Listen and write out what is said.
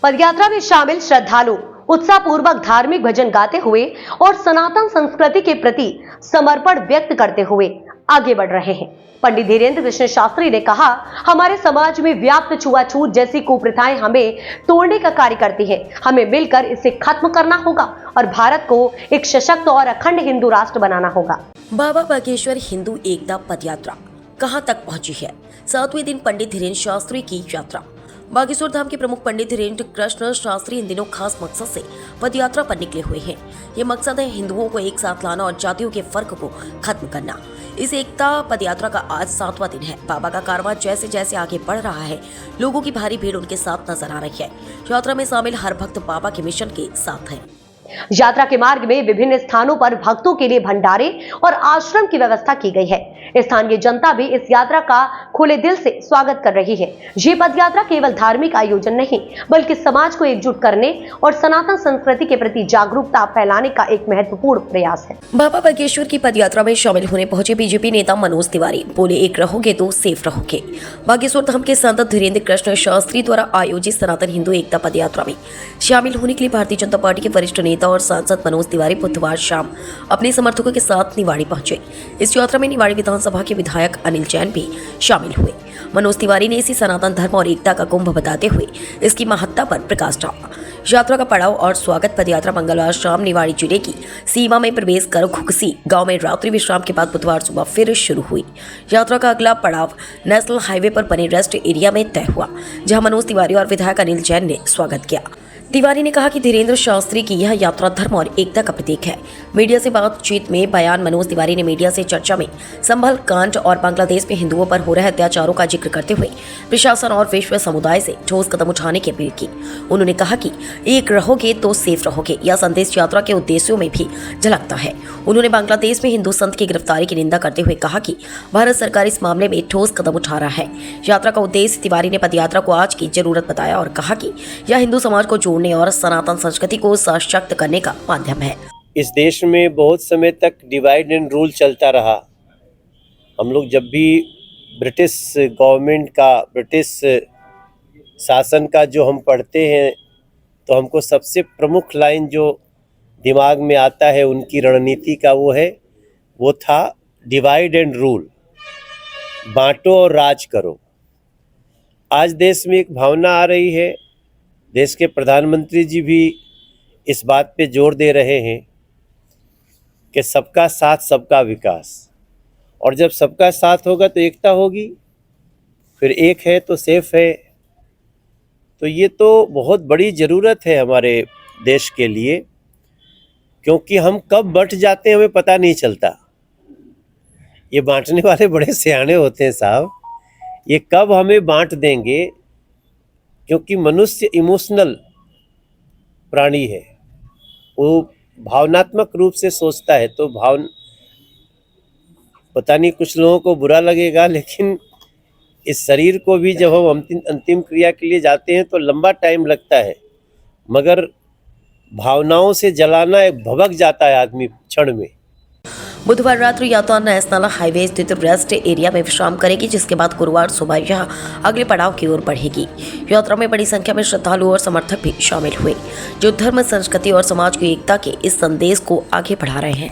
पदयात्रा में शामिल श्रद्धालु उत्साहपूर्वक धार्मिक भजन गाते हुए और सनातन संस्कृति के प्रति समर्पण व्यक्त करते हुए आगे बढ़ रहे हैं। पंडित धीरेन्द्र कृष्ण शास्त्री ने कहा, हमारे समाज में व्याप्त छुआछूत जैसी कुप्रथाएं हमें तोड़ने का कार्य करती हैं। हमें मिलकर इसे खत्म करना होगा और भारत को एक सशक्त और अखंड हिंदू राष्ट्र बनाना होगा। बाबा बागेश्वर हिंदू एकता पदयात्रा कहां तक पहुंची है? 7वें दिन पंडित धीरेन्द्र शास्त्री की यात्रा। बागेश्वर धाम के प्रमुख पंडित धीरेन्द्र कृष्ण शास्त्री इन दिनों खास मकसद से पदयात्रा पर निकले हुए हैं। ये मकसद है हिंदुओं को एक साथ लाना और जातियों के फर्क को खत्म करना। इस एकता पदयात्रा का आज 7वां दिन है। बाबा का कारवां जैसे जैसे आगे बढ़ रहा है, लोगों की भारी भीड़ उनके साथ नजर आ रही है। यात्रा में शामिल हर भक्त बाबा के मिशन के साथ है। यात्रा के मार्ग में विभिन्न स्थानों पर भक्तों के लिए भंडारे और आश्रम की व्यवस्था की गई है। स्थानीय जनता भी इस यात्रा का खुले दिल से स्वागत कर रही है। ये पदयात्रा केवल धार्मिक आयोजन नहीं, बल्कि समाज को एकजुट करने और सनातन संस्कृति के प्रति जागरूकता फैलाने का एक महत्वपूर्ण प्रयास है। बाबा बागेश्वर की पदयात्रा में शामिल होने पहुंचे बीजेपी नेता मनोज तिवारी बोले, एक रहोगे तो सेफ रहोगे। बागेश्वर धाम के संत धीरेन्द्र कृष्ण शास्त्री द्वारा आयोजित सनातन हिंदू एकता पदयात्रा में शामिल होने के लिए भारतीय जनता पार्टी के वरिष्ठ नेता और सांसद मनोज तिवारी बुधवार शाम अपने समर्थकों के साथ निवाड़ी पहुंचे। इस यात्रा में निवाड़ी विधानसभा के विधायक अनिल जैन भी शामिल हुए। मनोज तिवारी ने इसी सनातन धर्म और एकता का कुंभ बताते हुए इसकी महत्ता पर प्रकाश डाला। यात्रा का पड़ाव और स्वागत पदयात्रा मंगलवार शाम निवाड़ी जिले की सीमा में प्रवेश कर खुकसी गांव में रात्रि विश्राम के बाद बुधवार सुबह फिर शुरू हुई। यात्रा का अगला पड़ाव नेशनल हाईवे पर बने रेस्ट एरिया में तय हुआ, जहां मनोज तिवारी और विधायक अनिल जैन ने स्वागत किया। तिवारी ने कहा कि धीरेन्द्र शास्त्री की यह यात्रा धर्म और एकता का प्रतीक है। मीडिया से बातचीत में बयान मनोज तिवारी ने मीडिया से चर्चा में संभल कांड और बांग्लादेश में हिंदुओं पर हो रहे अत्याचारों का जिक्र करते हुए प्रशासन और विश्व समुदाय से ठोस कदम उठाने की अपील की। उन्होंने कहा कि एक रहोगे तो सेफ रहोगे, यह संदेश यात्रा के उद्देश्यों में भी झलकता है। उन्होंने बांग्लादेश में हिंदू संत की गिरफ्तारी की निंदा करते हुए कहा कि भारत सरकार इस मामले में ठोस कदम उठा रहा है। यात्रा का उद्देश्य तिवारी ने पदयात्रा को आज की जरूरत बताया और कहा कि यह हिंदू समाज को जोड़ने और सनातन संस्कृति को सशक्त करने का माध्यम है। इस देश में बहुत समय तक डिवाइड एंड रूल चलता रहा। हम लोग जब भी ब्रिटिश गवर्नमेंट का, ब्रिटिश शासन का जो हम पढ़ते हैं, तो हमको सबसे प्रमुख लाइन जो दिमाग में आता है उनकी रणनीति का वो था डिवाइड एंड रूल, बांटो और राज करो। आज देश में एक भावना आ रही है, देश के प्रधानमंत्री जी भी इस बात पे जोर दे रहे हैं कि सबका साथ सबका विकास, और जब सबका साथ होगा तो एकता होगी, फिर एक है तो सेफ है। तो ये तो बहुत बड़ी ज़रूरत है हमारे देश के लिए, क्योंकि हम कब बंट जाते हैं हमें पता नहीं चलता। ये बांटने वाले बड़े सियाने होते हैं साहब, ये कब हमें बांट देंगे, क्योंकि मनुष्य इमोशनल प्राणी है, वो भावनात्मक रूप से सोचता है। तो पता नहीं कुछ लोगों को बुरा लगेगा, लेकिन इस शरीर को भी जब हम अंतिम क्रिया के लिए जाते हैं तो लंबा टाइम लगता है, मगर भावनाओं से जलाना एक भभक जाता है आदमी क्षण में। बुधवार रात्रि यात्रा नेशनल हाईवे स्थित रेस्ट एरिया में विश्राम करेगी, जिसके बाद गुरुवार सुबह यह अगले पड़ाव की ओर बढ़ेगी। यात्रा में बड़ी संख्या में श्रद्धालु और समर्थक भी शामिल हुए, जो धर्म, संस्कृति और समाज की एकता के इस संदेश को आगे बढ़ा रहे हैं।